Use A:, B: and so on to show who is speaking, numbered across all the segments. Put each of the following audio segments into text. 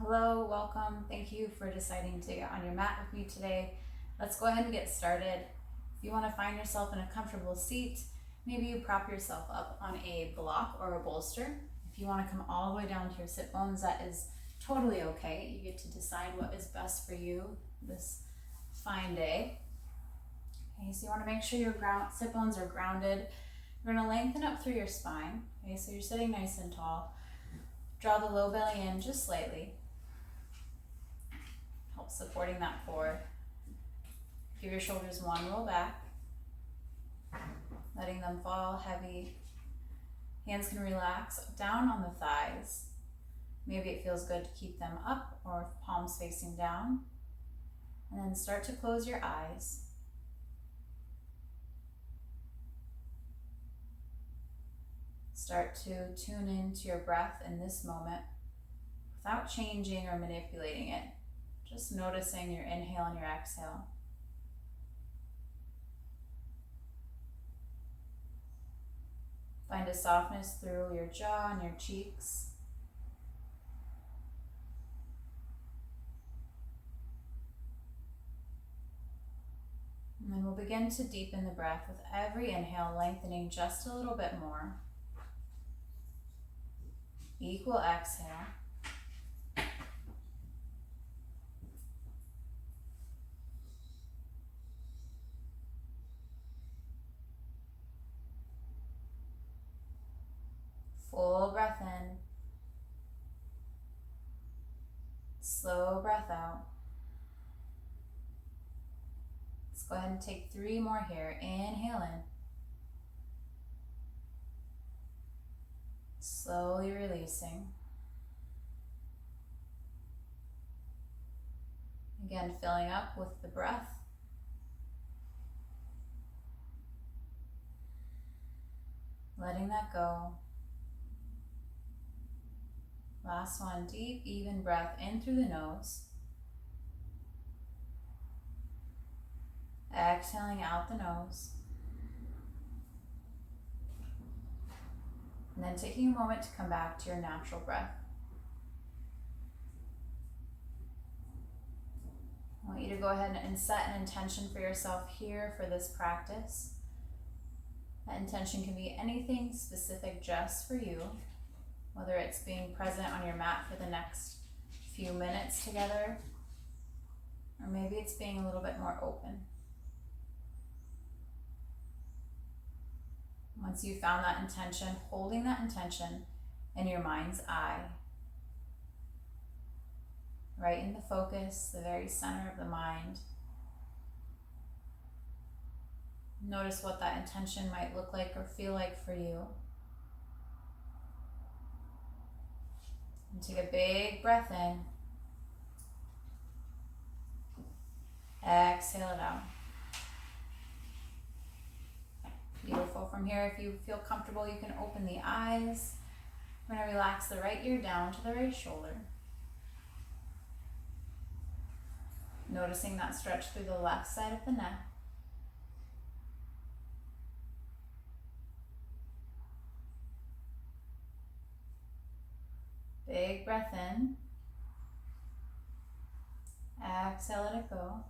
A: Hello, welcome. Thank you for deciding to get on your mat with me today. Let's go ahead and get started. If you want to find yourself in a comfortable seat, maybe you prop yourself up on a block or a bolster. If you want to come all the way down to your sit bones, that is totally okay. You get to decide what is best for you this fine day. Okay, so you want to make sure your sit bones are grounded. You're going to lengthen up through your spine. Okay, so you're sitting nice and tall. Draw the low belly in just slightly. Help supporting that core. Give your shoulders one roll back, letting them fall heavy. Hands can relax down on the thighs. Maybe it feels good to keep them up or palms facing down. And then start to close your eyes. Start to tune into your breath in this moment without changing or manipulating it. Just noticing your inhale and your exhale. Find a softness through your jaw and your cheeks. And then we'll begin to deepen the breath with every inhale, lengthening just a little bit more. Equal exhale. Full breath in. Slow breath out. Let's go ahead and take 3 more here. Inhale in. Slowly releasing. Again, filling up with the breath. Letting that go. Last one, deep, even breath in through the nose. Exhaling out the nose. And then taking a moment to come back to your natural breath. I want you to go ahead and set an intention for yourself here for this practice. That intention can be anything specific just for you, whether it's being present on your mat for the next few minutes together, or maybe it's being a little bit more open. Once you've found that intention, holding that intention in your mind's eye, right in the focus, the very center of the mind. Notice what that intention might look like or feel like for you. And take a big breath in. Exhale it out. Beautiful. From here, if you feel comfortable, you can open the eyes. We're going to relax the right ear down to the right shoulder. Noticing that stretch through the left side of the neck. Big breath in. Exhale, let it go.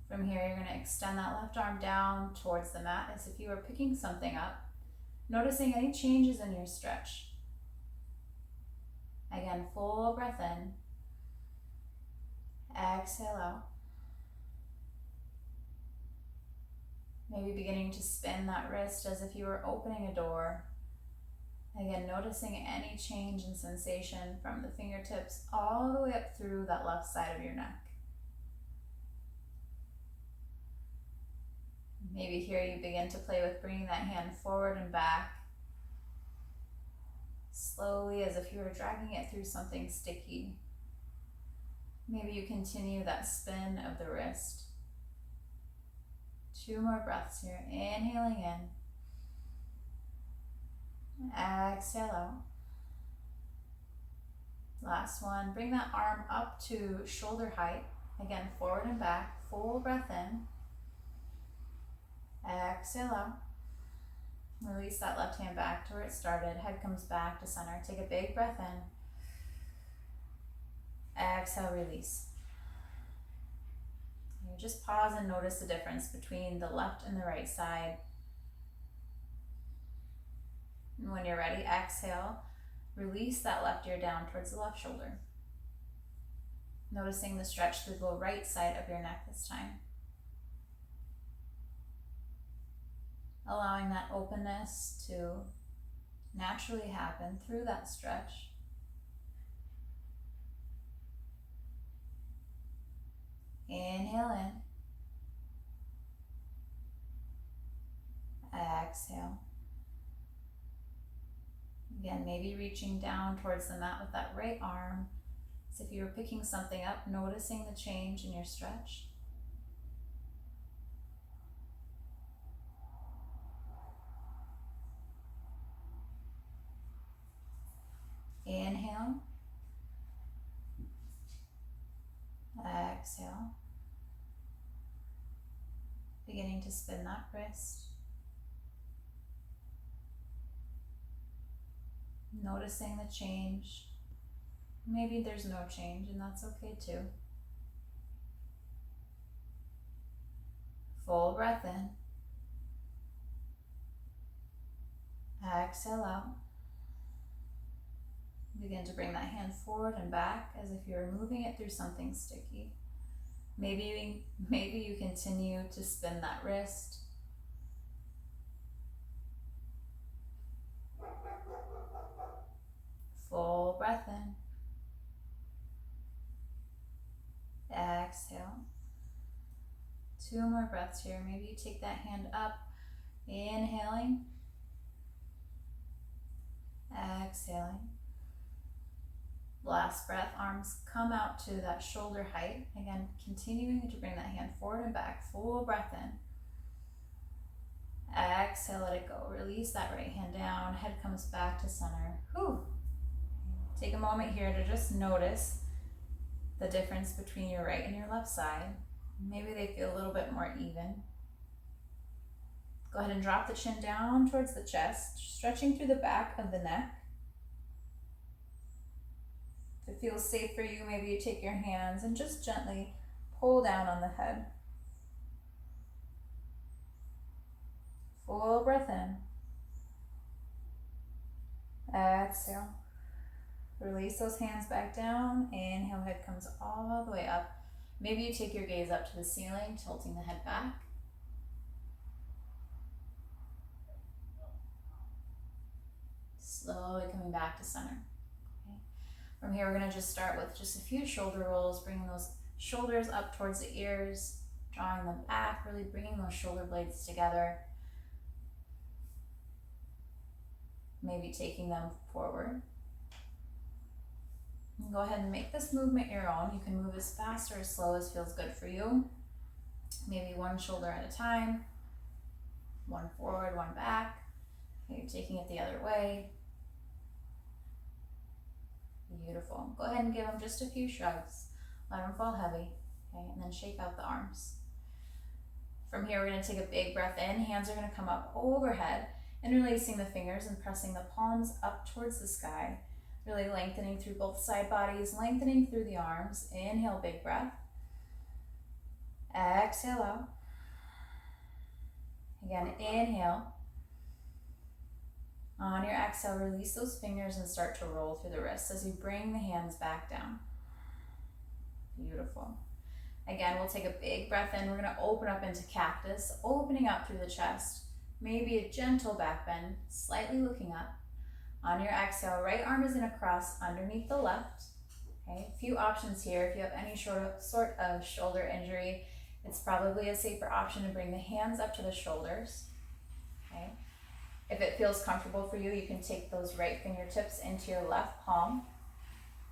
A: From here, you're going to extend that left arm down towards the mat as if you were picking something up, noticing any changes in your stretch. Again, full breath in. Exhale out. Maybe beginning to spin that wrist as if you were opening a door. Again, noticing any change in sensation from the fingertips all the way up through that left side of your neck. Maybe here you begin to play with bringing that hand forward and back, slowly as if you were dragging it through something sticky. Maybe you continue that spin of the wrist. 2 more breaths here. Inhaling in. Exhale out. Last one. Bring that arm up to shoulder height. Again, forward and back. Full breath in. Exhale out. Release that left hand back to where it started. Head comes back to center. Take a big breath in. Exhale, release. You just pause and notice the difference between the left and the right side. And when you're ready, exhale. Release that left ear down towards the left shoulder. Noticing the stretch through the right side of your neck this time. Allowing that openness to naturally happen through that stretch. Inhale in. Exhale. Again, maybe reaching down towards the mat with that right arm. As if you were picking something up, noticing the change in your stretch. Inhale. Exhale. Beginning to spin that wrist. Noticing the change. Maybe there's no change, and that's okay too. Full breath in. Exhale out. Begin to bring that hand forward and back as if you're moving it through something sticky. Maybe you continue to spin that wrist. Full breath in. Exhale. 2 more breaths here. Maybe you take that hand up, inhaling, exhaling. Last breath, arms come out to that shoulder height. Again, continuing to bring that hand forward and back. Full breath in. Exhale, let it go. Release that right hand down. Head comes back to center. Whew. Take a moment here to just notice the difference between your right and your left side. Maybe they feel a little bit more even. Go ahead and drop the chin down towards the chest, stretching through the back of the neck. If it feels safe for you, maybe you take your hands and just gently pull down on the head. Full breath in. Exhale. Release those hands back down. Inhale, head comes all the way up. Maybe you take your gaze up to the ceiling, tilting the head back. Slowly coming back to center. Okay. From here, we're going to just start with just a few shoulder rolls, bringing those shoulders up towards the ears, drawing them back, really bringing those shoulder blades together. Maybe taking them forward. And go ahead and make this movement your own. You can move as fast or as slow as feels good for you. Maybe one shoulder at a time, one forward, one back. Maybe taking it the other way. Beautiful. Go ahead and give them just a few shrugs. Let them fall heavy, okay? And then shake out the arms. From here, we're going to take a big breath in. Hands are going to come up overhead, interlacing the fingers and pressing the palms up towards the sky. Really lengthening through both side bodies, lengthening through the arms. Inhale, big breath. Exhale out. Again, inhale. On your exhale, release those fingers and start to roll through the wrists as you bring the hands back down. Beautiful. Again, we'll take a big breath in. We're going to open up into cactus, opening up through the chest. Maybe a gentle back bend, slightly looking up. On your exhale, right arm is going to cross underneath the left. Okay, a few options here. If you have any sort of shoulder injury, it's probably a safer option to bring the hands up to the shoulders. Okay. If it feels comfortable for you, you can take those right fingertips into your left palm.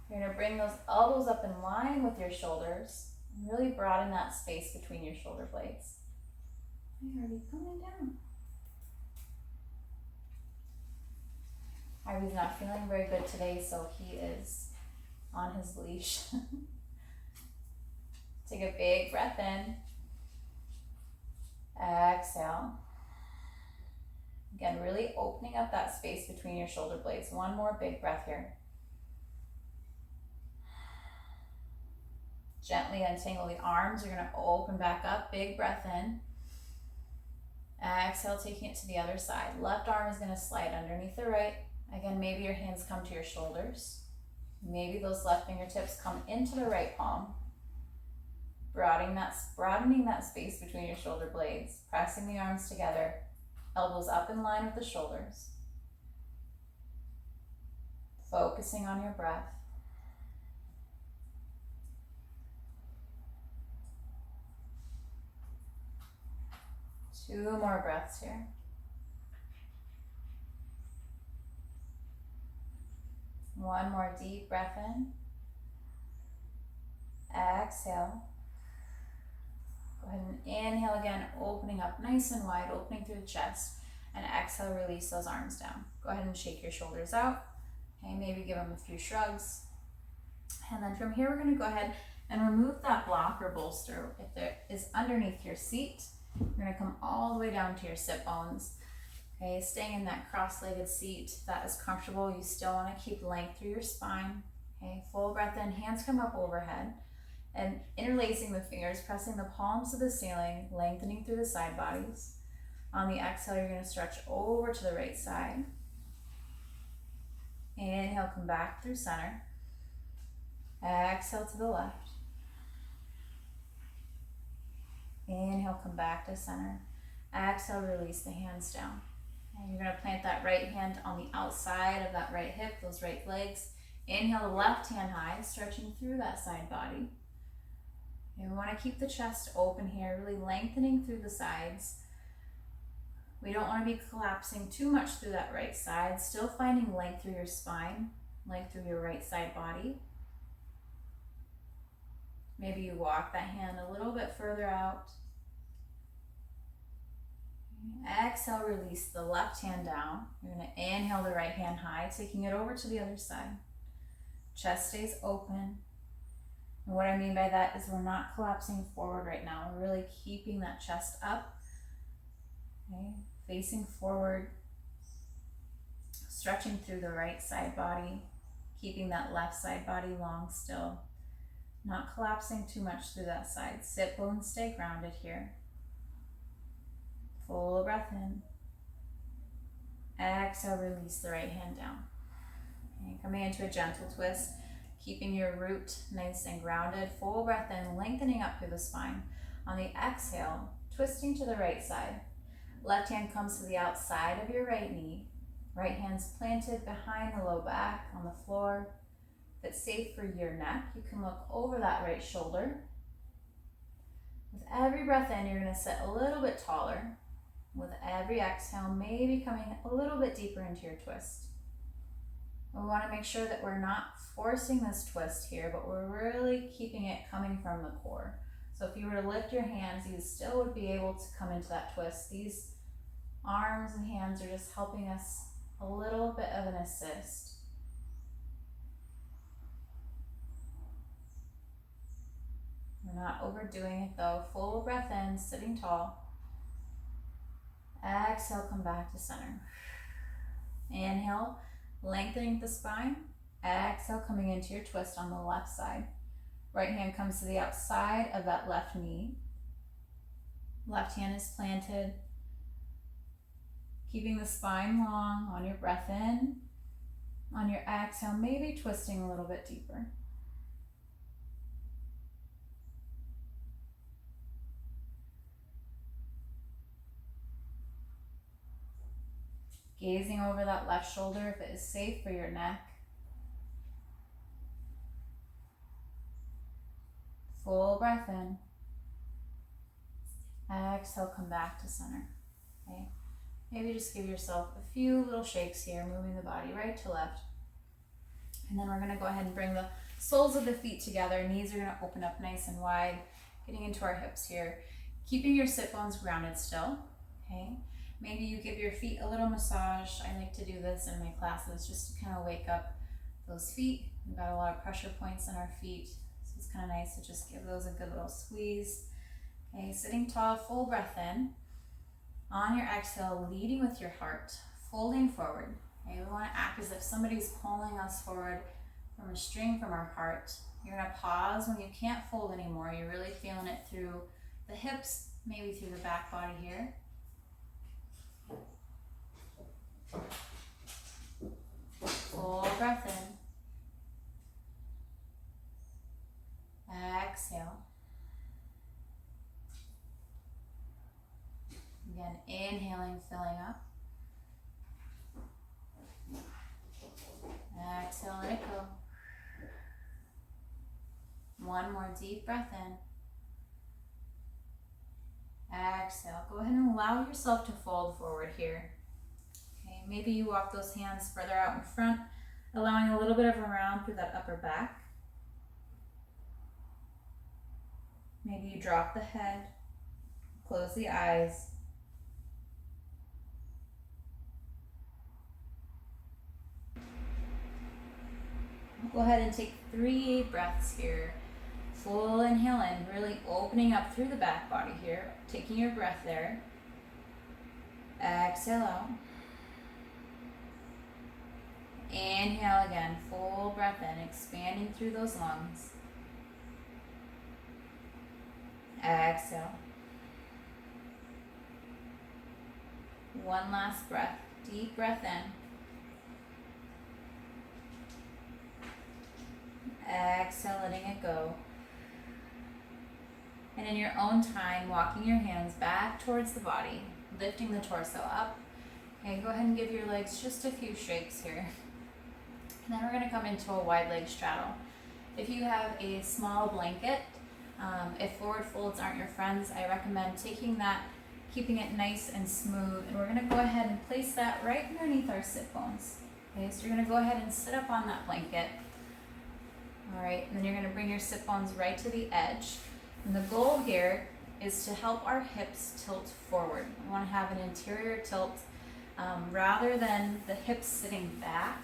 A: You're going to bring those elbows up in line with your shoulders and really broaden that space between your shoulder blades. Harvey, coming down. Harvey's not feeling very good today, so he is on his leash. Take a big breath in. Exhale. Again, really opening up that space between your shoulder blades. One more big breath here. Gently untangle the arms. You're going to open back up. Big breath in. Exhale, taking it to the other side. Left arm is going to slide underneath the right. Again, maybe your hands come to your shoulders. Maybe those left fingertips come into the right palm. Broadening that space between your shoulder blades. Pressing the arms together. Elbows up in line with the shoulders. Focusing on your breath. Two more breaths here. One more deep breath in. Exhale. Go ahead and inhale again, opening up nice and wide, opening through the chest. And exhale, release those arms down. Go ahead and shake your shoulders out. Okay, maybe give them a few shrugs. And then from here, we're going to go ahead and remove that block or bolster if there is underneath your seat. You're going to come all the way down to your sit bones. Okay, staying in that cross-legged seat. If that is comfortable, you still want to keep length through your spine. Okay, full breath in, hands come up overhead. And interlacing the fingers, pressing the palms to the ceiling, lengthening through the side bodies. On the exhale, you're going to stretch over to the right side. Inhale, come back through center. Exhale to the left. Inhale, come back to center. Exhale, release the hands down. And you're going to plant that right hand on the outside of that right hip, those right legs. Inhale, the left hand high, stretching through that side body. And we want to keep the chest open here, really lengthening through the sides. We don't want to be collapsing too much through that right side, still finding length through your spine, length through your right side body. Maybe you walk that hand a little bit further out. Exhale, release the left hand down. You're going to inhale the right hand high, taking it over to the other side. Chest stays open. And what I mean by that is we're not collapsing forward right now. We're really keeping that chest up. Okay, facing forward. Stretching through the right side body. Keeping that left side body long still. Not collapsing too much through that side. Sit bones stay grounded here. Full breath in. Exhale, release the right hand down. Okay, coming into a gentle twist. Keeping your root nice and grounded. Full breath in, lengthening up through the spine. On the exhale, twisting to the right side. Left hand comes to the outside of your right knee. Right hand's planted behind the low back on the floor. If it's safe for your neck, you can look over that right shoulder. With every breath in, you're going to sit a little bit taller. With every exhale, maybe coming a little bit deeper into your twist. We want to make sure that we're not forcing this twist here, but we're really keeping it coming from the core. So if you were to lift your hands, you still would be able to come into that twist. These arms and hands are just helping us a little bit of an assist. We're not overdoing it though. Full breath in, sitting tall. Exhale, come back to center. Inhale, lengthening the spine. Exhale, coming into your twist on the left side. Right hand comes to the outside of that left knee. Left hand is planted. Keeping the spine long on your breath in. On your exhale, maybe twisting a little bit deeper. Gazing over that left shoulder if it is safe for your neck. Full breath in. Exhale, come back to center. Okay. Maybe just give yourself a few little shakes here, moving the body right to left. And then we're going to go ahead and bring the soles of the feet together. Knees are going to open up nice and wide, getting into our hips here. Keeping your sit bones grounded still. Okay. Maybe you give your feet a little massage. I like to do this in my classes just to kind of wake up those feet. We've got a lot of pressure points in our feet, so it's kind of nice to just give those a good little squeeze. Okay, sitting tall, full breath in. On your exhale, leading with your heart, folding forward. Okay, we want to act as if somebody's pulling us forward from a string from our heart. You're going to pause when you can't fold anymore. You're really feeling it through the hips, maybe through the back body here. Full breath in. Exhale. Again, inhaling, filling up. Exhale, let it go. One more deep breath in. Exhale. Go ahead and allow yourself to fold forward here. Okay, maybe you walk those hands further out in front, allowing a little bit of a round through that upper back. Maybe you drop the head, close the eyes. Go ahead and take 3 breaths here. Full inhale in, really opening up through the back body here, taking your breath there. Exhale out. Inhale again, full breath in, expanding through those lungs. Exhale. One last breath, deep breath in. Exhale, letting it go. And in your own time, walking your hands back towards the body, lifting the torso up. Okay, go ahead and give your legs just a few shakes here. And then we're going to come into a wide leg straddle. If you have a small blanket, if forward folds aren't your friends, I recommend taking that, keeping it nice and smooth. And we're going to go ahead and place that right underneath our sit bones. Okay, so you're going to go ahead and sit up on that blanket. All right, and then you're going to bring your sit bones right to the edge. And the goal here is to help our hips tilt forward. We want to have an interior tilt rather than the hips sitting back.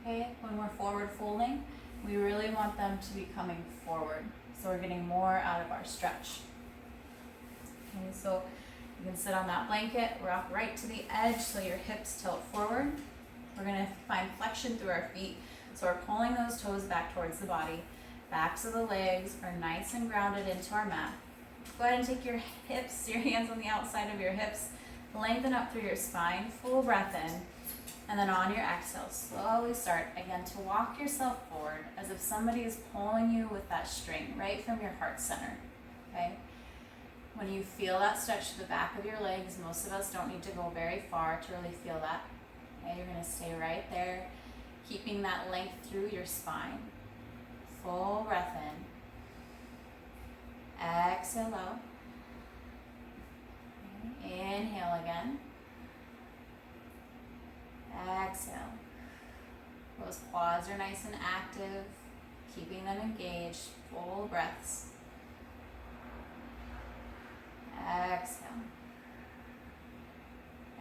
A: Okay, when we're forward folding, we really want them to be coming forward. So we're getting more out of our stretch. Okay, so you can sit on that blanket, rock right to the edge so your hips tilt forward. We're going to find flexion through our feet. So we're pulling those toes back towards the body. Backs of the legs are nice and grounded into our mat. Go ahead and take your hips, your hands on the outside of your hips, lengthen up through your spine, full breath in, and then on your exhale, slowly start again to walk yourself forward as if somebody is pulling you with that string right from your heart center, okay? When you feel that stretch to the back of your legs, most of us don't need to go very far to really feel that, okay? You're gonna stay right there, keeping that length through your spine. Full breath in. Exhale out. Okay. Inhale again. Exhale. Those quads are nice and active, keeping them engaged. Full breaths. Exhale.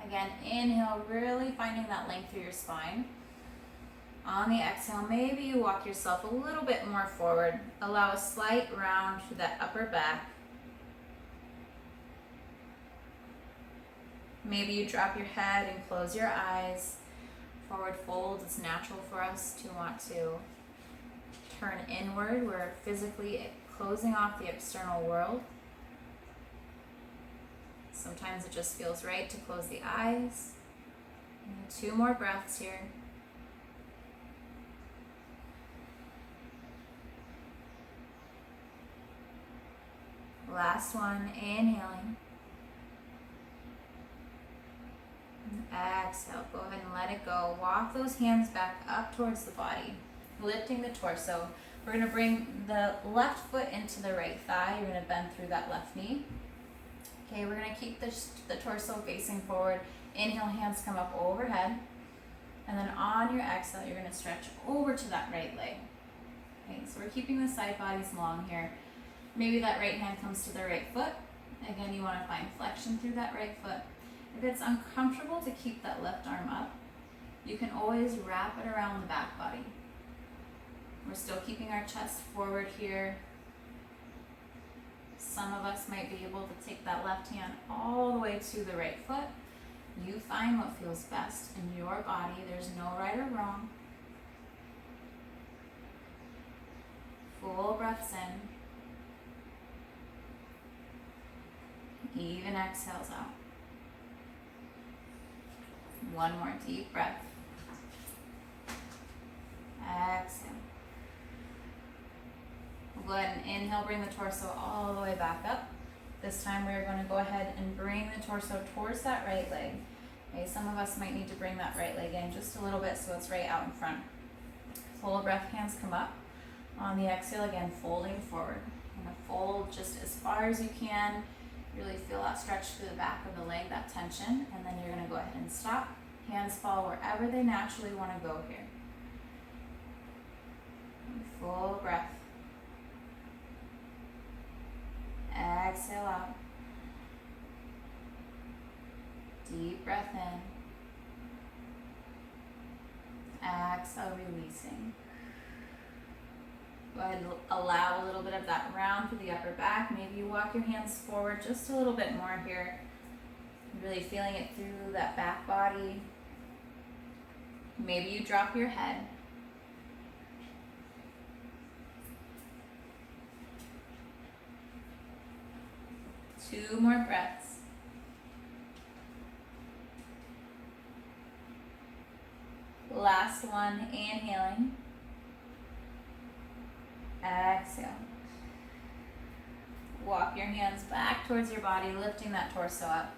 A: Again, inhale, really finding that length through your spine. On the exhale, maybe you walk yourself a little bit more forward. Allow a slight round through that upper back. Maybe you drop your head and close your eyes. Forward fold, it's natural for us to want to turn inward. We're physically closing off the external world. Sometimes it just feels right to close the eyes. And 2 more breaths here. Last one, inhaling. Exhale, go ahead and let it go. Walk those hands back up towards the body, lifting the torso. We're going to bring the left foot into the right thigh. You're going to bend through that left knee. Okay, we're going to keep the torso facing forward. Inhale, hands come up overhead. And then on your exhale, you're going to stretch over to that right leg. Okay, so we're keeping the side bodies long here. Maybe that right hand comes to the right foot. Again, you want to find flexion through that right foot. If it's uncomfortable to keep that left arm up, you can always wrap it around the back body. We're still keeping our chest forward here. Some of us might be able to take that left hand all the way to the right foot. You find what feels best in your body. There's no right or wrong. Full breaths in. Even exhales out. One more deep breath. Exhale. We'll go ahead and inhale, bring the torso all the way back up. This time we're going to go ahead and bring the torso towards that right leg. Okay, some of us might need to bring that right leg in just a little bit so it's right out in front. Full breath, hands come up. On the exhale, again, folding forward. You're going to fold just as far as you can. Really feel that stretch through the back of the leg, that tension, and then you're going to go ahead and stop. Hands fall wherever they naturally want to go here. Full breath. Exhale out. Deep breath in. Exhale, releasing. Go ahead and allow a little bit of that round through the upper back. Maybe you walk your hands forward just a little bit more here. Really feeling it through that back body. Maybe you drop your head. Two more breaths. Last one, inhaling. Exhale. Walk your hands back towards your body, lifting that torso up.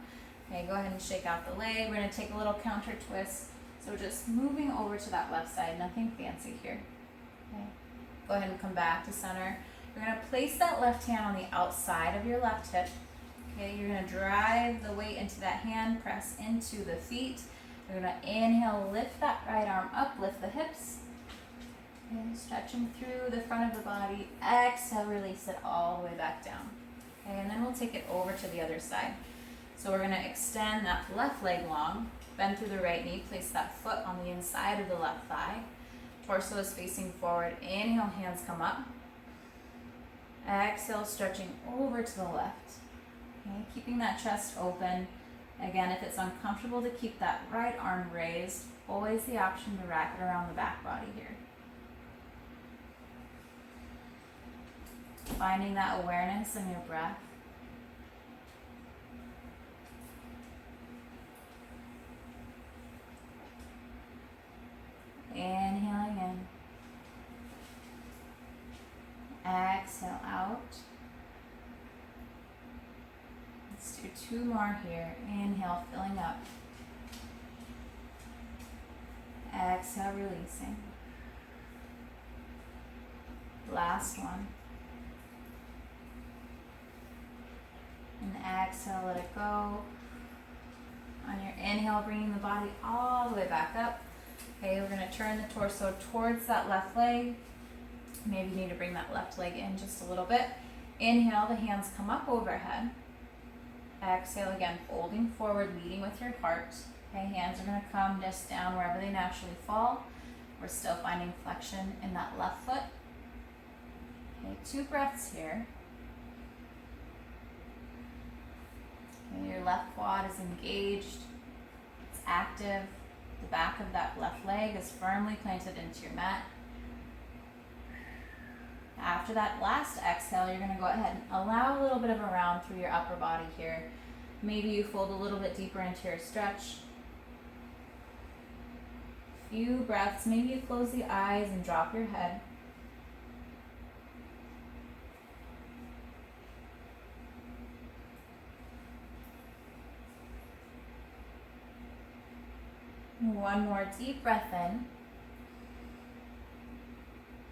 A: Okay, go ahead and shake out the leg. We're going to take a little counter twist. So just moving over to that left side, nothing fancy here. Okay. Go ahead and come back to center. You're going to place that left hand on the outside of your left hip. Okay, you're going to drive the weight into that hand, press into the feet. You're going to inhale, lift that right arm up, lift the hips. Okay, stretching through the front of the body. Exhale, release it all the way back down. Okay, and then we'll take it over to the other side. So we're going to extend that left leg long, bend through the right knee, place that foot on the inside of the left thigh. Torso is facing forward. Inhale, hands come up. Exhale, stretching over to the left. Okay, keeping that chest open. Again, if it's uncomfortable to keep that right arm raised, always the option to wrap it around the back body here. Finding that awareness in your breath. Inhaling in. Exhale out. Let's do two more here. Inhale, filling up. Exhale, releasing. Last one. And exhale, let it go. On your inhale, bringing the body all the way back up. Okay, we're going to turn the torso towards that left leg. Maybe you need to bring that left leg in just a little bit. Inhale, the hands come up overhead. Exhale again, folding forward, leading with your heart. Okay, hands are going to come just down wherever they naturally fall. We're still finding flexion in that left foot. Okay, 2 breaths here. Okay, your left quad is engaged. It's active. The back of that left leg is firmly planted into your mat. After that last exhale, you're going to go ahead and allow a little bit of a round through your upper body here. Maybe you fold a little bit deeper into your stretch. Few breaths. Maybe you close the eyes and drop your head. One more deep breath in.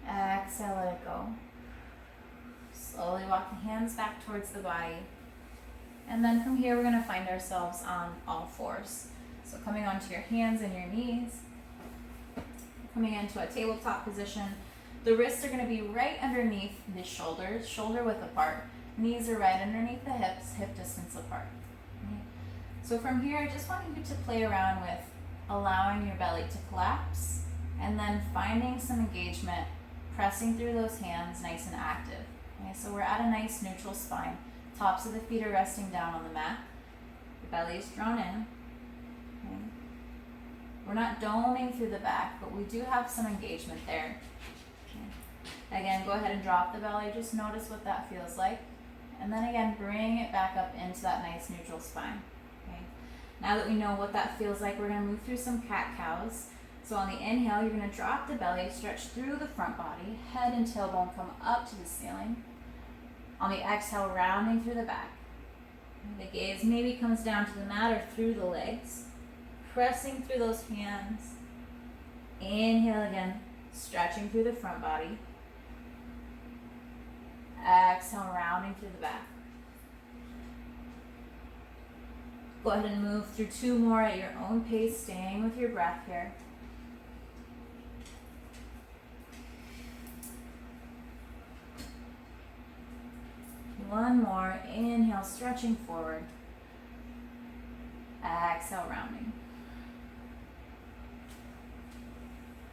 A: Exhale, let it go. Slowly walk the hands back towards the body. And then from here, we're going to find ourselves on all fours. So coming onto your hands and your knees. Coming into a tabletop position. The wrists are going to be right underneath the shoulders, shoulder width apart. Knees are right underneath the hips, hip distance apart. Okay. So from here, I just want you to play around with allowing your belly to collapse and then finding some engagement, pressing through those hands nice and active. Okay, so we're at a nice neutral spine. Tops of the feet are resting down on the mat. The belly is drawn in. Okay. We're not doming through the back, but we do have some engagement there. Okay. Again, go ahead and drop the belly. Just notice what that feels like. And then again, bring it back up into that nice neutral spine. Okay. Now that we know what that feels like, we're going to move through some cat-cows. So on the inhale, you're going to drop the belly, stretch through the front body, head and tailbone come up to the ceiling. On the exhale, rounding through the back. The gaze maybe comes down to the mat or through the legs. Pressing through those hands. Inhale again, stretching through the front body. Exhale, rounding through the back. Go ahead and move through 2 more at your own pace, staying with your breath here. One more. Inhale, stretching forward. Exhale, rounding.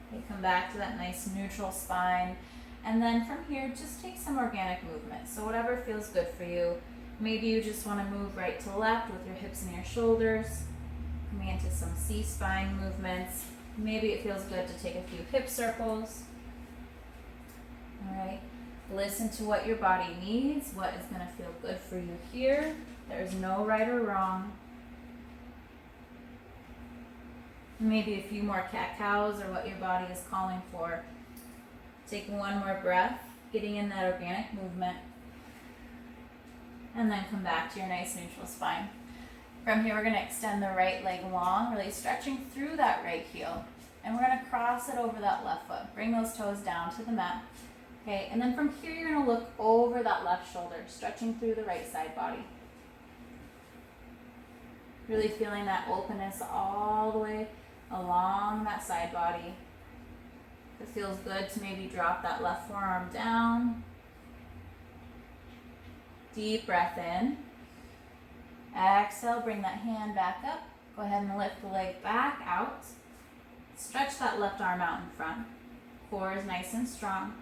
A: Okay, come back to that nice neutral spine. And then from here, just take some organic movement. So whatever feels good for you. Maybe you just want to move right to left with your hips and your shoulders. Coming into some C-spine movements. Maybe it feels good to take a few hip circles. All right. Listen to what your body needs, what is going to feel good for you here. There's no right or wrong. Maybe a few more cat-cows or what your body is calling for. Take one more breath, getting in that organic movement. And then come back to your nice neutral spine. From here, we're going to extend the right leg long, really stretching through that right heel. And we're going to cross it over that left foot. Bring those toes down to the mat. Okay, and then from here, you're going to look over that left shoulder, stretching through the right side body. Really feeling that openness all the way along that side body. If it feels good to maybe drop that left forearm down. Deep breath in. Exhale, bring that hand back up. Go ahead and lift the leg back out. Stretch that left arm out in front. Core is nice and strong.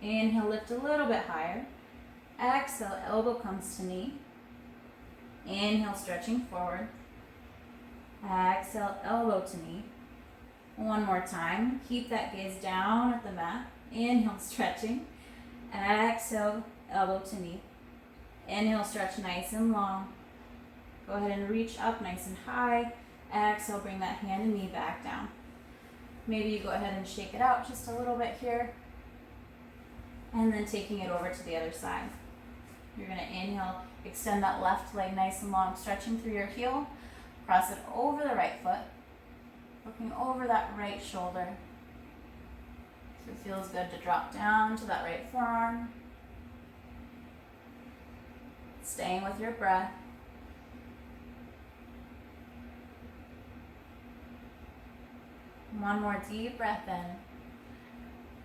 A: Inhale, lift a little bit higher. Exhale, elbow comes to knee. Inhale, stretching forward. Exhale, elbow to knee. One more time. Keep that gaze down at the mat. Inhale, stretching. Exhale, elbow to knee. Inhale, stretch nice and long. Go ahead and reach up nice and high. Exhale, bring that hand and knee back down. Maybe you go ahead and shake it out just a little bit here. And then taking it over to the other side. You're going to inhale, extend that left leg nice and long, stretching through your heel. Cross it over the right foot. Looking over that right shoulder. So it feels good to drop down to that right forearm. Staying with your breath. One more deep breath in.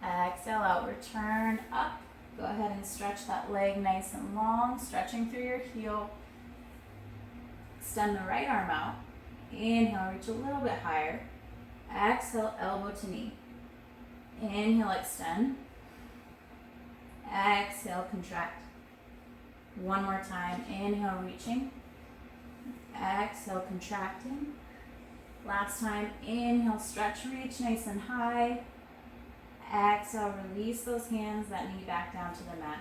A: Exhale out, return up. Go ahead and stretch that leg nice and long, stretching through your heel. Extend the right arm out. Inhale, reach a little bit higher. Exhale, elbow to knee. Inhale, extend. Exhale, contract. One more time. Inhale, reaching. Exhale, contracting. Last time. Inhale, stretch, reach nice and high. Exhale, release those hands, that knee back down to the mat.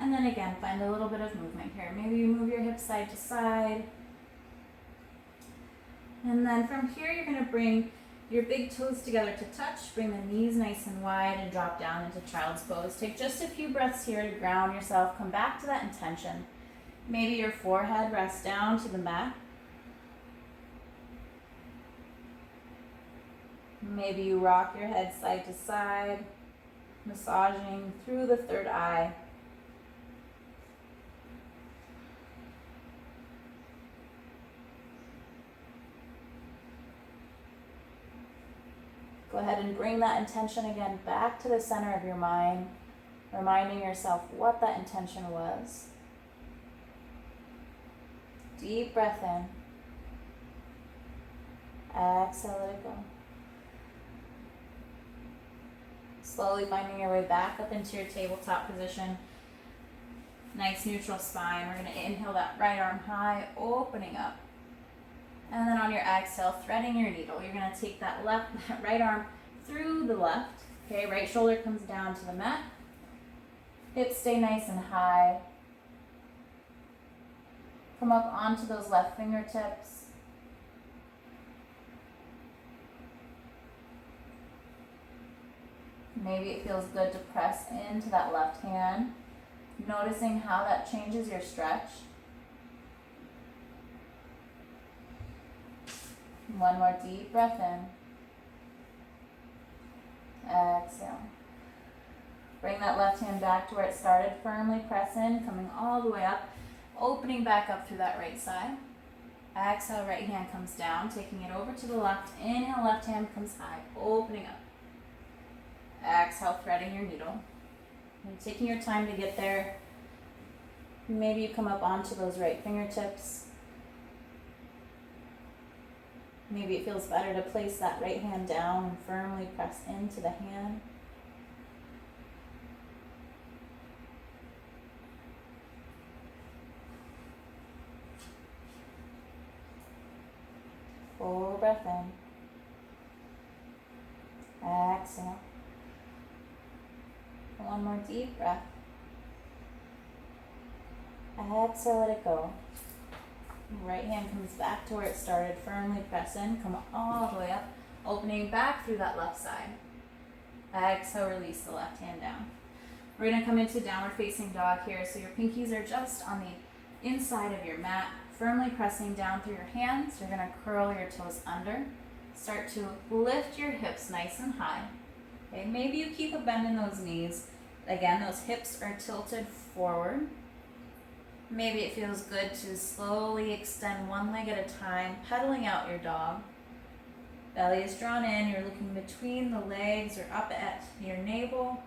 A: And then again, find a little bit of movement here. Maybe you move your hips side to side. And then from here, you're going to bring your big toes together to touch. Bring the knees nice and wide and drop down into child's pose. Take just a few breaths here to ground yourself. Come back to that intention. Maybe your forehead rests down to the mat. Maybe you rock your head side to side, massaging through the third eye. Go ahead and bring that intention again back to the center of your mind, reminding yourself what that intention was. Deep breath in. Exhale, let it go. Slowly finding your way back up into your tabletop position. Nice neutral spine. We're going to inhale that right arm high, opening up. And then on your exhale, threading your needle. You're going to take that right arm through the left. Okay, right shoulder comes down to the mat. Hips stay nice and high. Come up onto those left fingertips. Maybe it feels good to press into that left hand, noticing how that changes your stretch. One more deep breath in. Exhale. Bring that left hand back to where it started. Firmly press in, coming all the way up, opening back up through that right side. Exhale, right hand comes down, taking it over to the left. Inhale, left hand comes high, opening up. Exhale, threading your needle. And taking your time to get there. Maybe you come up onto those right fingertips. Maybe it feels better to place that right hand down and firmly press into the hand. Full breath in. Exhale. One more deep breath. Exhale, let it go. Right hand comes back to where it started. Firmly press in. Come all the way up. Opening back through that left side. Exhale, release the left hand down. We're going to come into downward facing dog here. So your pinkies are just on the inside of your mat. Firmly pressing down through your hands. You're going to curl your toes under. Start to lift your hips nice and high. Okay, maybe you keep a bend in those knees. Again, those hips are tilted forward. Maybe it feels good to slowly extend one leg at a time, pedaling out your dog. Belly is drawn in, you're looking between the legs or up at your navel.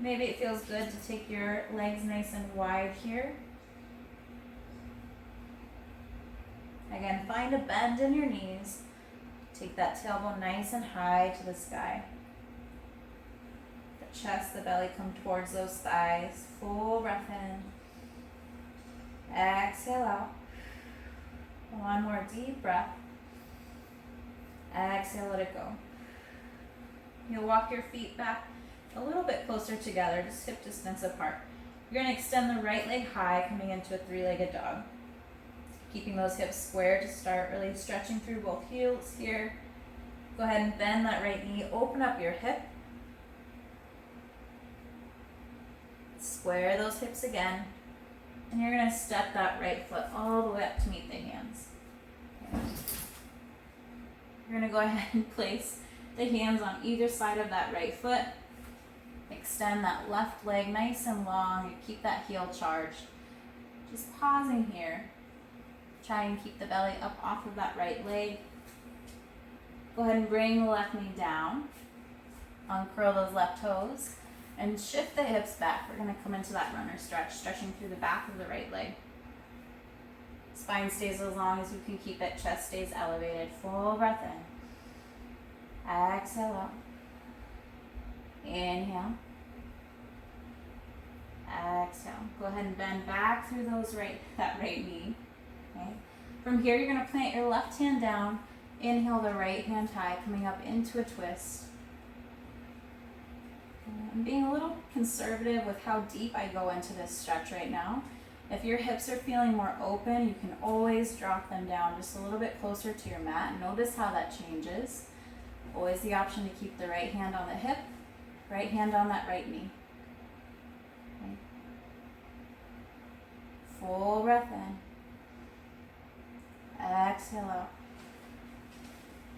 A: Maybe it feels good to take your legs nice and wide here. Again, find a bend in your knees. Take that tailbone nice and high to the sky. The chest, the belly come towards those thighs. Full breath in. Exhale out. One more deep breath. Exhale, let it go. You'll walk your feet back a little bit closer together, just hip distance apart. You're going to extend the right leg high, coming into a three-legged dog. Keeping those hips square to start, really stretching through both heels here. Go ahead and bend that right knee, open up your hip. Square those hips again. And you're going to step that right foot all the way up to meet the hands. Okay. You're going to go ahead and place the hands on either side of that right foot. Extend that left leg nice and long. You keep that heel charged. Just pausing here. Try and keep the belly up off of that right leg. Go ahead and bring the left knee down. Uncurl those left toes. And shift the hips back. We're going to come into that runner stretch, stretching through the back of the right leg. Spine stays as long as you can keep it. Chest stays elevated. Full breath in. Exhale out. Inhale. Exhale. Go ahead and bend back through that right knee. Okay. From here, you're going to plant your left hand down. Inhale the right hand high, coming up into a twist. I'm being a little conservative with how deep I go into this stretch right now. If your hips are feeling more open, you can always drop them down just a little bit closer to your mat. Notice how that changes. Always the option to keep the right hand on the hip, right hand on that right knee. Okay. Full breath in. Exhale out.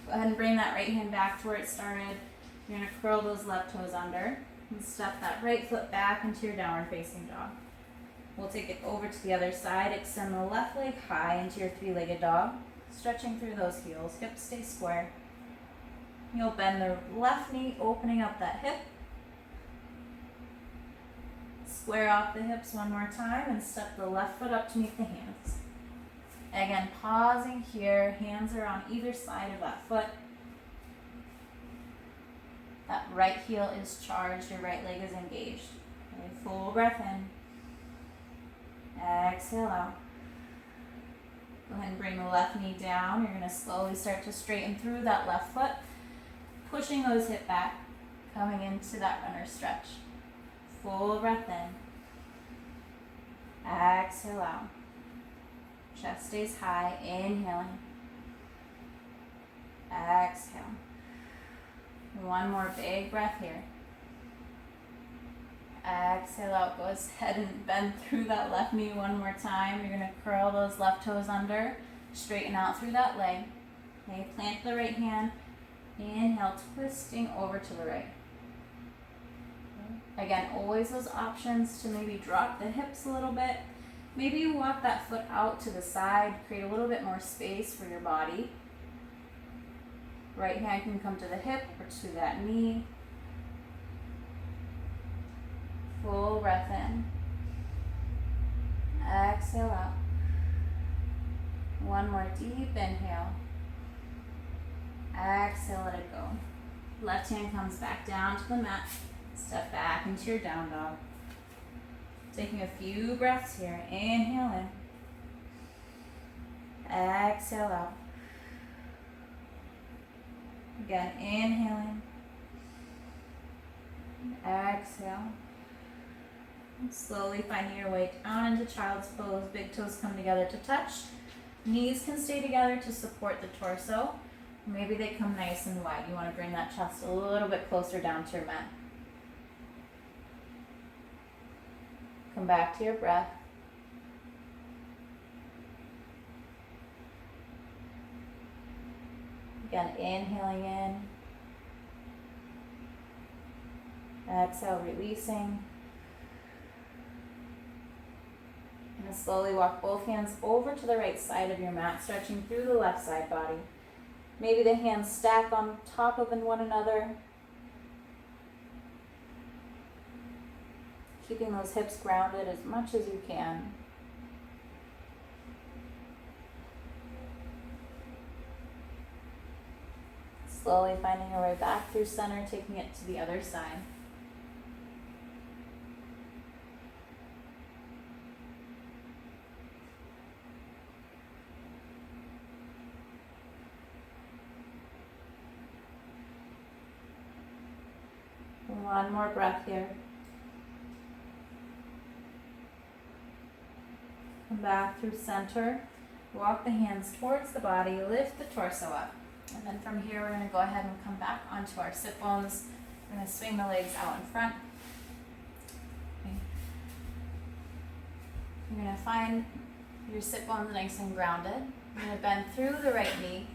A: Go ahead and bring that right hand back to where it started. You're going to curl those left toes under and step that right foot back into your downward facing dog. We'll take it over to the other side. Extend the left leg high into your three-legged dog, stretching through those heels. Hips stay square. You'll bend the left knee, opening up that hip. Square off the hips one more time and step the left foot up to meet the hands. Again, pausing here. Hands are on either side of that foot. That right heel is charged, your right leg is engaged. Okay, full breath in. Exhale out. Go ahead and bring the left knee down. You're going to slowly start to straighten through that left foot, pushing those hips back, coming into that runner stretch. Full breath in. Exhale out. Chest stays high, inhaling. Exhale. One more big breath here. Exhale out. Go ahead and bend through that left knee one more time. You're going to curl those left toes under. Straighten out through that leg. Okay, plant the right hand. Inhale, twisting over to the right. Okay. Again, always those options to maybe drop the hips a little bit. Maybe you walk that foot out to the side, create a little bit more space for your body. Right hand can come to the hip or to that knee. Full breath in. Exhale out. One more deep inhale. Exhale, let it go. Left hand comes back down to the mat. Step back into your down dog. Taking a few breaths here. Inhale in. Exhale out. Again, inhaling. Exhale. Slowly finding your way down into child's pose. Big toes come together to touch. Knees can stay together to support the torso. Maybe they come nice and wide. You want to bring that chest a little bit closer down to your mat. Come back to your breath. Again, inhaling in. Exhale, releasing. And slowly walk both hands over to the right side of your mat, stretching through the left side body. Maybe the hands stack on top of one another. Keeping those hips grounded as much as you can. Slowly finding your way back through center, taking it to the other side. One more breath here. Come back through center. Walk the hands towards the body. Lift the torso up. And then from here, we're going to go ahead and come back onto our sit bones. We're going to swing the legs out in front. Okay. You're going to find your sit bones nice and grounded. You're going to bend through the right knee,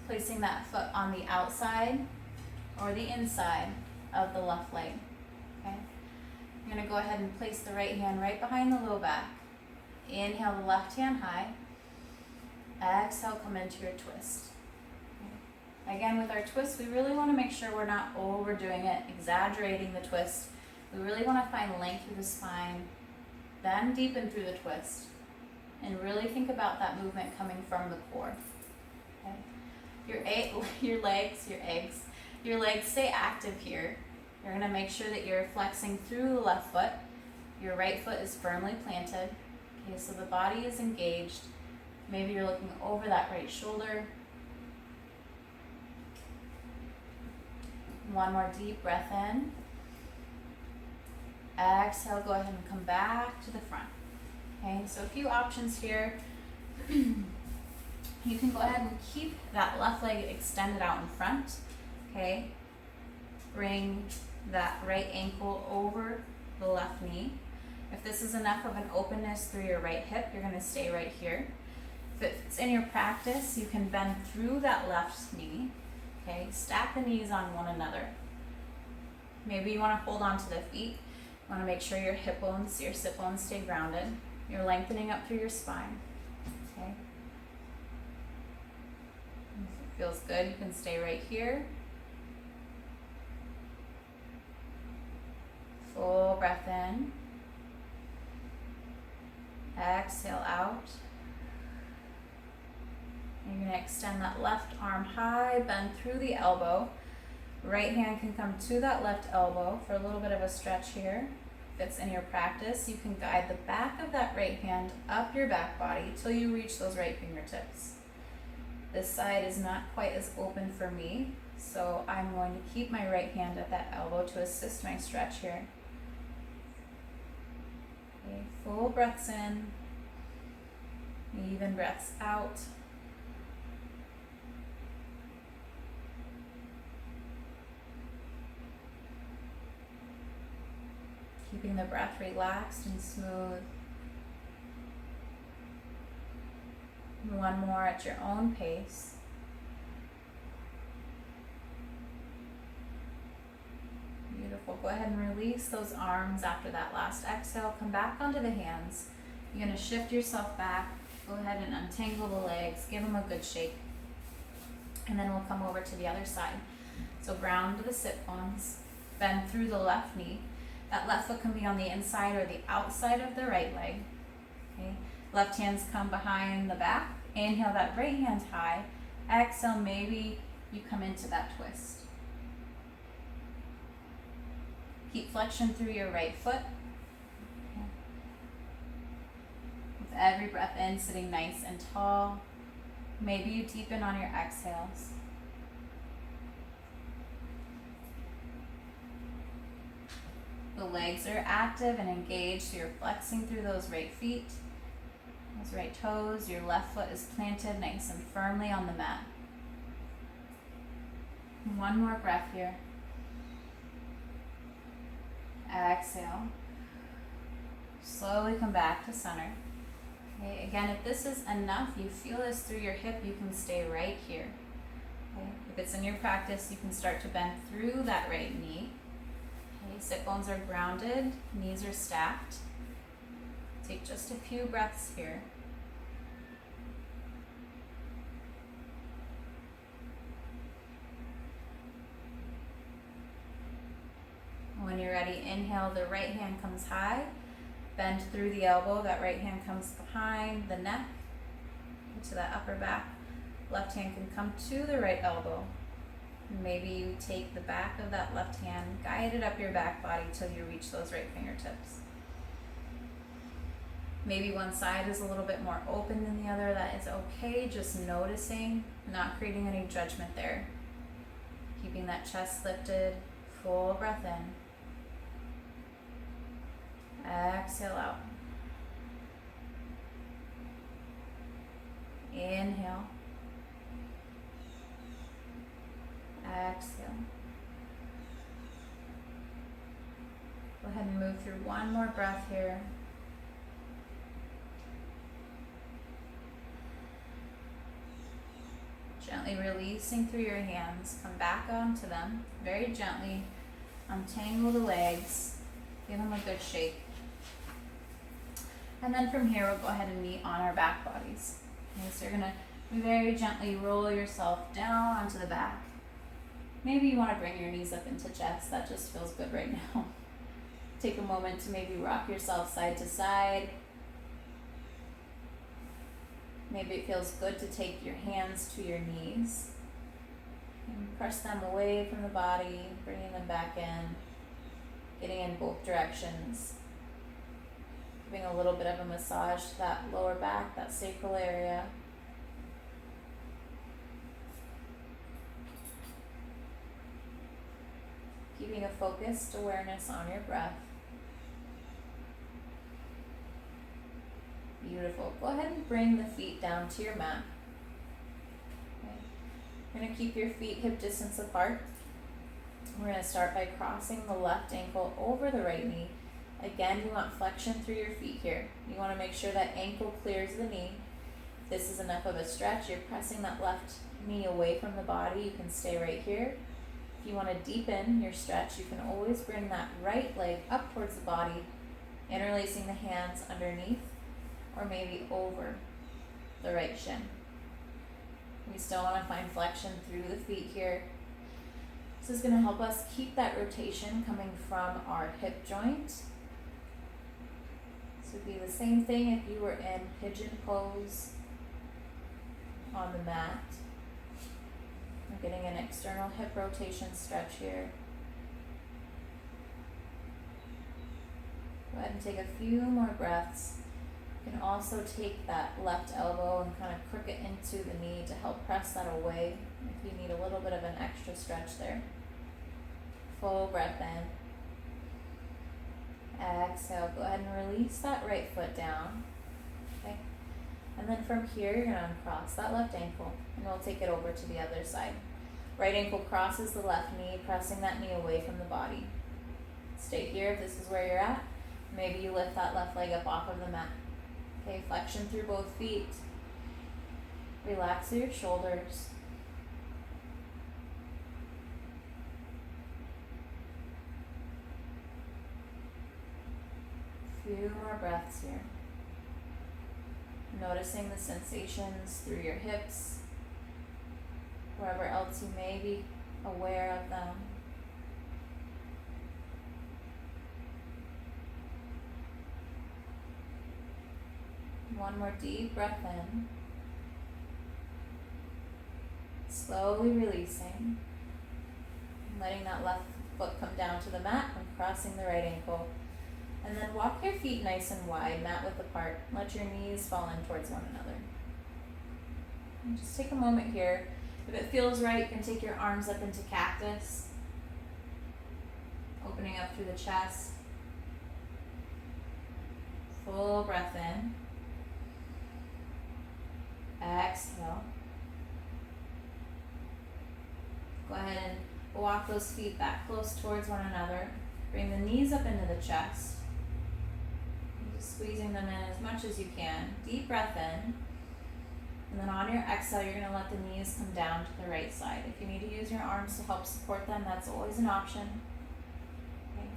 A: placing that foot on the outside or the inside of the left leg. Okay. You're going to go ahead and place the right hand right behind the low back. Inhale the left hand high. Exhale, come into your twist. Okay. Again, with our twist, we really want to make sure we're not overdoing it, exaggerating the twist. We really want to find length through the spine, then deepen through the twist, and really think about that movement coming from the core. Okay. Your legs stay active here. You're going to make sure that you're flexing through the left foot. Your right foot is firmly planted. Okay, so the body is engaged. Maybe you're looking over that right shoulder. One more deep breath in. Exhale, go ahead and come back to the front. Okay, so a few options here. You can go ahead and keep that left leg extended out in front. Okay, bring that right ankle over the left knee. If this is enough of an openness through your right hip, you're going to stay right here. If it's in your practice, you can bend through that left knee. Okay, stack the knees on one another. Maybe you want to hold on to the feet. You want to make sure your hip bones, your sit bones stay grounded. You're lengthening up through your spine. Okay. If it feels good, you can stay right here. Full breath in. Exhale out. You're going to extend that left arm high, bend through the elbow. Right hand can come to that left elbow for a little bit of a stretch here. If it's in your practice, you can guide the back of that right hand up your back body till you reach those right fingertips. This side is not quite as open for me, so I'm going to keep my right hand at that elbow to assist my stretch here. Okay, full breaths in, even breaths out. Keeping the breath relaxed and smooth. One more at your own pace. Beautiful. Go ahead and release those arms after that last exhale. Come back onto the hands. You're going to shift yourself back. Go ahead and untangle the legs. Give them a good shake. And then we'll come over to the other side. So ground to the sit bones. Bend through the left knee. That left foot can be on the inside or the outside of the right leg. Okay. Left hands come behind the back. Inhale that right hand high. Exhale, maybe you come into that twist. Keep flexion through your right foot. Okay. With every breath in, sitting nice and tall. Maybe you deepen on your exhales. The legs are active and engaged, so you're flexing through those right feet, those right toes. Your left foot is planted nice and firmly on the mat. One more breath here. Exhale. Slowly come back to center. Okay, again, if this is enough, you feel this through your hip, you can stay right here. Okay, if it's in your practice, you can start to bend through that right knee. Okay, sit bones are grounded, knees are stacked. Take just a few breaths here. When you're ready, inhale, the right hand comes high. Bend through the elbow, that right hand comes behind the neck, into that upper back. Left hand can come to the right elbow. Maybe you take the back of that left hand, guide it up your back body till you reach those right fingertips. Maybe one side is a little bit more open than the other. That is okay, just noticing, not creating any judgment there. Keeping that chest lifted, full breath in. Exhale out. Inhale. Exhale. Go ahead and move through one more breath here. Gently releasing through your hands. Come back onto them. Very gently untangle the legs. Give them a good shake. And then from here, we'll go ahead and meet on our back bodies. Okay, so you're going to very gently roll yourself down onto the back. Maybe you want to bring your knees up into chest. That just feels good right now. Take a moment to maybe rock yourself side to side. Maybe it feels good to take your hands to your knees and press them away from the body, bringing them back in, getting in both directions. Giving a little bit of a massage to that lower back, that sacral area. Keeping a focused awareness on your breath. Beautiful. Go ahead and bring the feet down to your mat. Okay. You're going to keep your feet hip distance apart. We're going to start by crossing the left ankle over the right knee. Again, you want flexion through your feet here. You want to make sure that ankle clears the knee. If this is enough of a stretch, you're pressing that left knee away from the body. You can stay right here. If you want to deepen your stretch, you can always bring that right leg up towards the body, interlacing the hands underneath or maybe over the right shin. We still want to find flexion through the feet here. This is going to help us keep that rotation coming from our hip joint. This would be the same thing if you were in pigeon pose on the mat. We're getting an external hip rotation stretch here. Go ahead and take a few more breaths. You can also take that left elbow and kind of crook it into the knee to help press that away if you need a little bit of an extra stretch there. Full breath in. Exhale, go ahead and release that right foot down. Okay. And then from here, you're gonna uncross that left ankle and we'll take it over to the other side. Right ankle crosses the left knee, pressing that knee away from the body. Stay here if this is where you're at. Maybe you lift that left leg up off of the mat. Okay, flexion through both feet. Relax your shoulders. Few more breaths here. Noticing the sensations through your hips, wherever else you may be aware of them. One more deep breath in. Slowly releasing. Letting that left foot come down to the mat and crossing the right ankle. And then walk your feet nice and wide, mat width apart. Let your knees fall in towards one another. And just take a moment here. If it feels right, you can take your arms up into cactus. Opening up through the chest. Full breath in. Exhale. Go ahead and walk those feet back close towards one another. Bring the knees up into the chest. Just squeezing them in as much as you can. Deep breath in. And then on your exhale, you're going to let the knees come down to the right side. If you need to use your arms to help support them, that's always an option. Okay.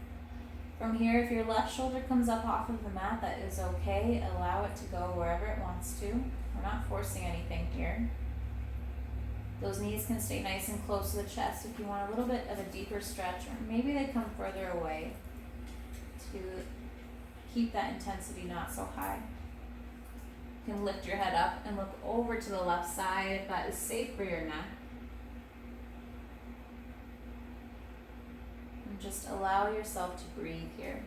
A: From here, if your left shoulder comes up off of the mat, that is okay. Allow it to go wherever it wants to. We're not forcing anything here. Those knees can stay nice and close to the chest if you want a little bit of a deeper stretch, or maybe they come further away to keep that intensity not so high. You can lift your head up and look over to the left side if that is safe for your neck. And just allow yourself to breathe here.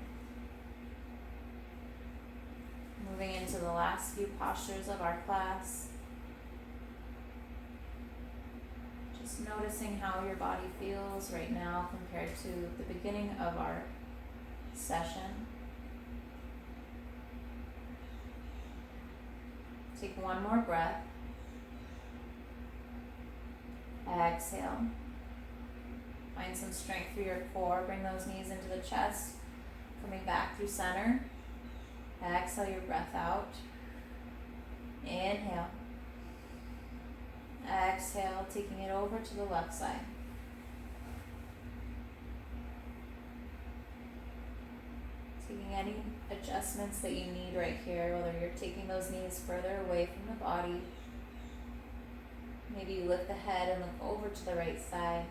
A: Moving into the last few postures of our class. Just noticing how your body feels right now compared to the beginning of our session. Take one more breath. Exhale. Find some strength through your core. Bring those knees into the chest. Coming back through center. Exhale your breath out. Inhale. Exhale, taking it over to the left side. Taking any adjustments that you need right here, whether you're taking those knees further away from the body. Maybe you lift the head and look over to the right side.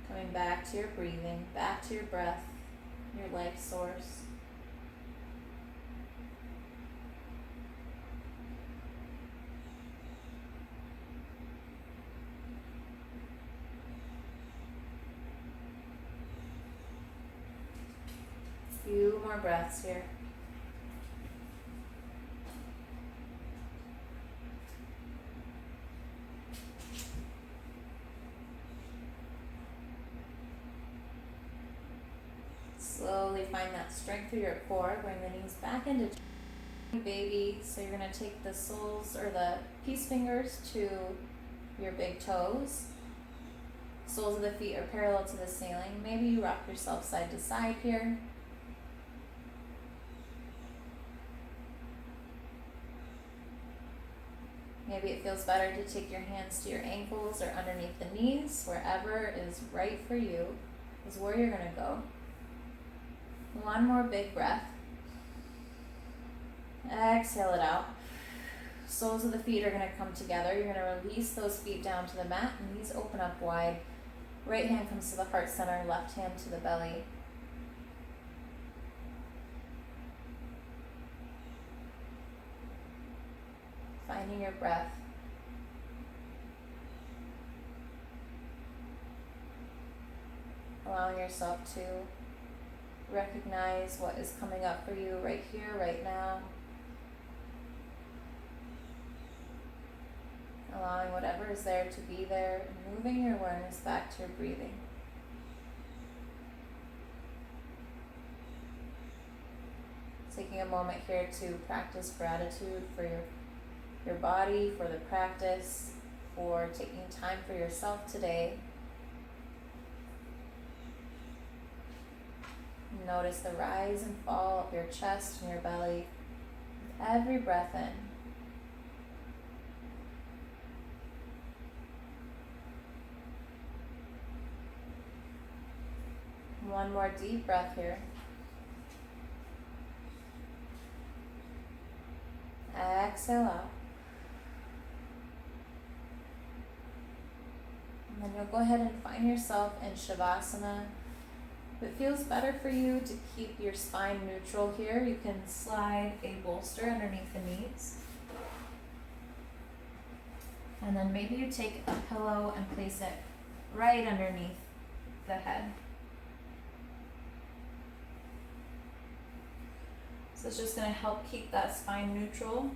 A: Coming back to your breathing, back to your breath, your life source. Few more breaths here. Slowly find that strength through your core. Bring the knees back into baby. So you're going to take the soles or the peace fingers to your big toes. Soles of the feet are parallel to the ceiling. Maybe you rock yourself side to side here. Maybe it feels better to take your hands to your ankles or underneath the knees. Wherever is right for you is where you're going to go. One more big breath. Exhale it out. Soles of the feet are going to come together. You're going to release those feet down to the mat. Knees open up wide. Right hand comes to the heart center, left hand to the belly. finding your breath. Allowing yourself to recognize what is coming up for you right here, right now. Allowing whatever is there to be there, and moving your awareness back to your breathing. Taking a moment here to practice gratitude for your body, for the practice, for taking time for yourself today. Notice the rise and fall of your chest and your belly with every breath in. One more deep breath here. Exhale out. And then you'll go ahead and find yourself in Shavasana. If it feels better for you to keep your spine neutral here, you can slide a bolster underneath the knees. And then maybe you take a pillow and place it right underneath the head. So it's just going to help keep that spine neutral.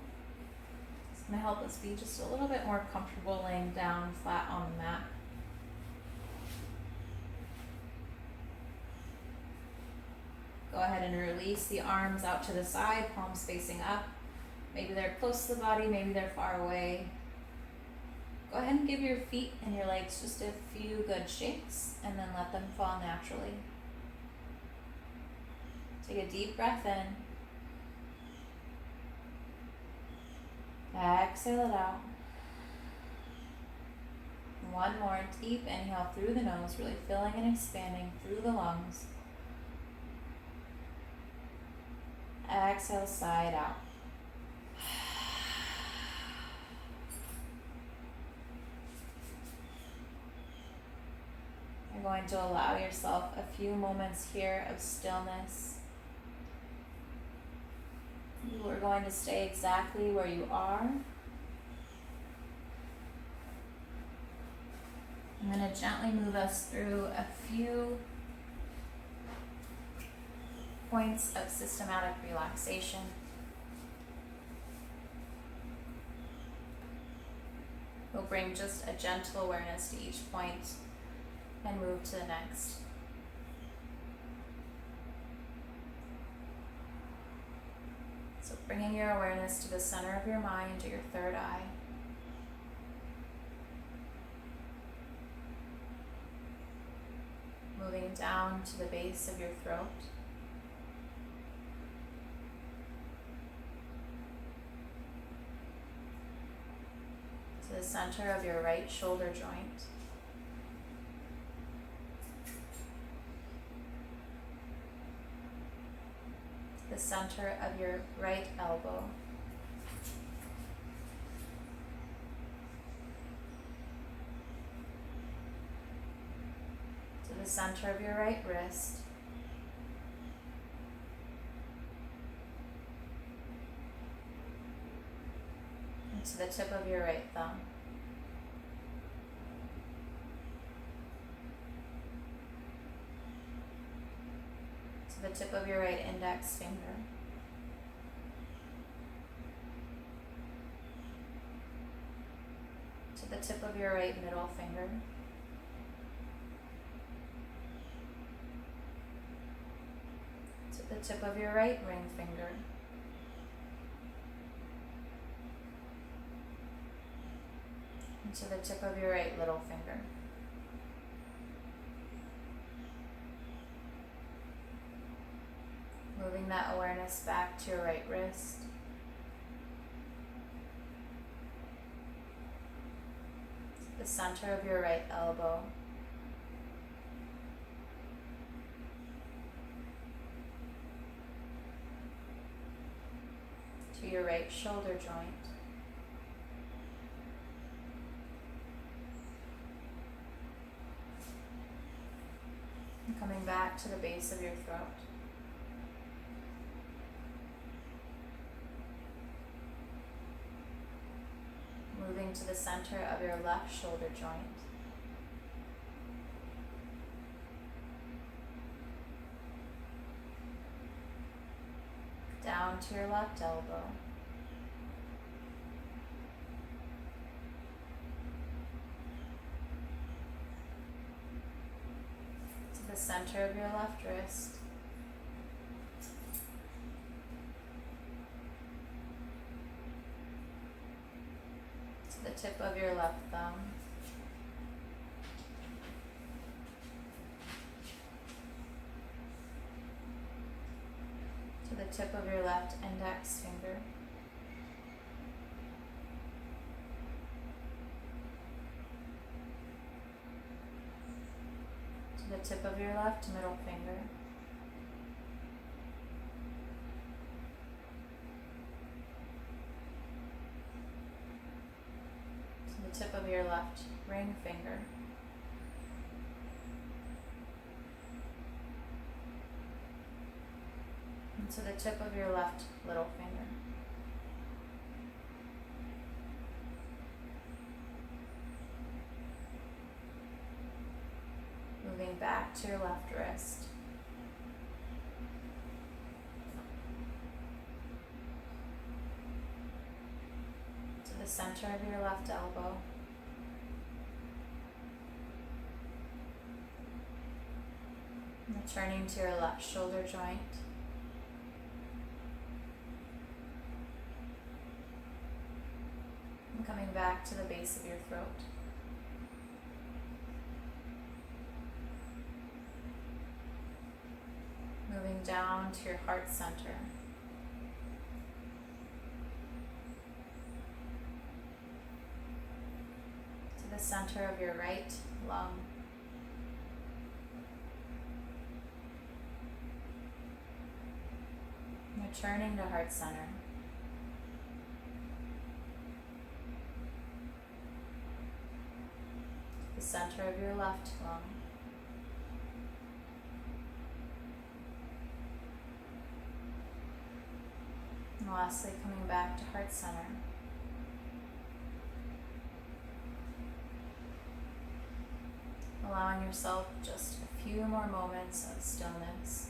A: It's going to help us be just a little bit more comfortable laying down flat on the mat. Go ahead and release the arms out to the side, palms facing up. Maybe they're close to the body, maybe they're far away. Go ahead and give your feet and your legs just a few good shakes and then let them fall naturally. Take a deep breath in. Exhale it out. One more deep inhale through the nose, really filling and expanding through the lungs. Exhale, side out. You're going to allow yourself a few moments here of stillness. You are going to stay exactly where you are. I'm going to gently move us through a few points of systematic relaxation. We'll bring just a gentle awareness to each point and move to the next. So bringing your awareness to the center of your mind, or your third eye. Moving down to the base of your throat. To the center of your right shoulder joint. The center of your right elbow. To the center of your right wrist. And to the tip of your right thumb. The tip of your right index finger. To the tip of your right middle finger. To the tip of your right ring finger. And to the tip of your right little finger. Moving that awareness back to your right wrist. The center of your right elbow. To your right shoulder joint. And coming back to the base of your throat. coming to the center of your left shoulder joint. Down to your left elbow. To the center of your left wrist. To the tip of your left thumb. To the tip of your left index finger. To the tip of your left middle finger. To the tip of your left ring finger. And to the tip of your left little finger. Moving back to your left wrist. To the center of your left elbow. Returning to your left shoulder joint. And coming back to the base of your throat. Moving down to your heart center. To the center of your right lung. Returning to heart center. The center of your left lung. And lastly, coming back to heart center. Allowing yourself just a few more moments of stillness.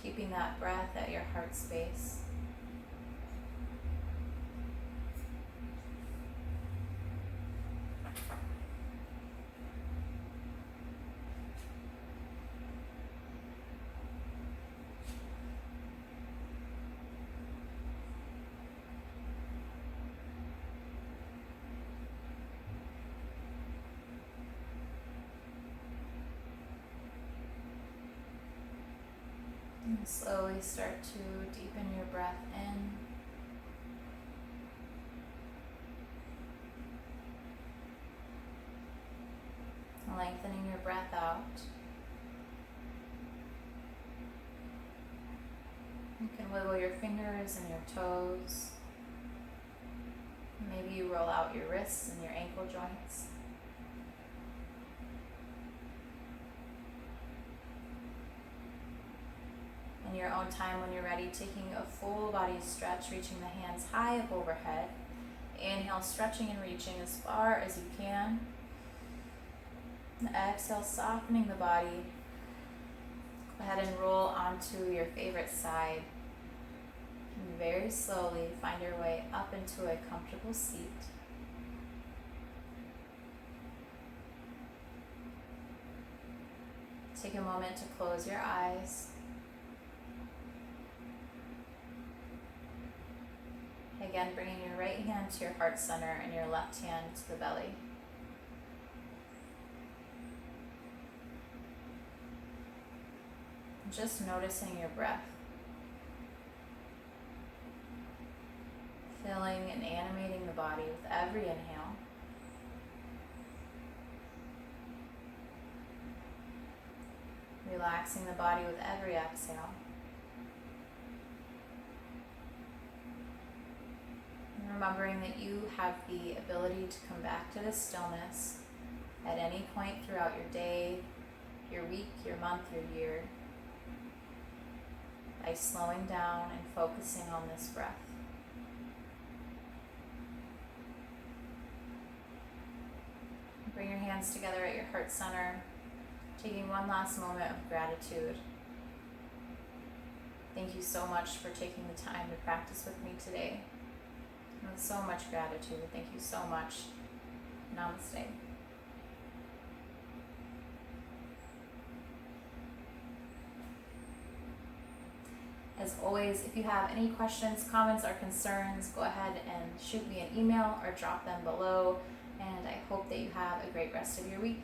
A: Keeping that breath at your heart space. And slowly start to deepen your breath in. Lengthening your breath out. You can wiggle your fingers and your toes. Maybe you roll out your wrists and your ankle joints. In your own time, when you're ready, taking a full body stretch, reaching the hands high up overhead. Inhale, stretching and reaching as far as you can. And exhale, softening the body. Go ahead and roll onto your favorite side. And very slowly find your way up into a comfortable seat. Take a moment to close your eyes. Again, bringing your right hand to your heart center and your left hand to the belly. Just noticing your breath. Filling and animating the body with every inhale. Relaxing the body with every exhale. Remembering that you have the ability to come back to this stillness at any point throughout your day, your week, your month, your year, by slowing down and focusing on this breath. hands together at your heart center, taking one last moment of gratitude. Thank you so much for taking the time to practice with me today. With so much gratitude. Thank you so much. Namaste. As always, if you have any questions, comments, or concerns, go ahead and shoot me an email or drop them below. And I hope that you have a great rest of your week.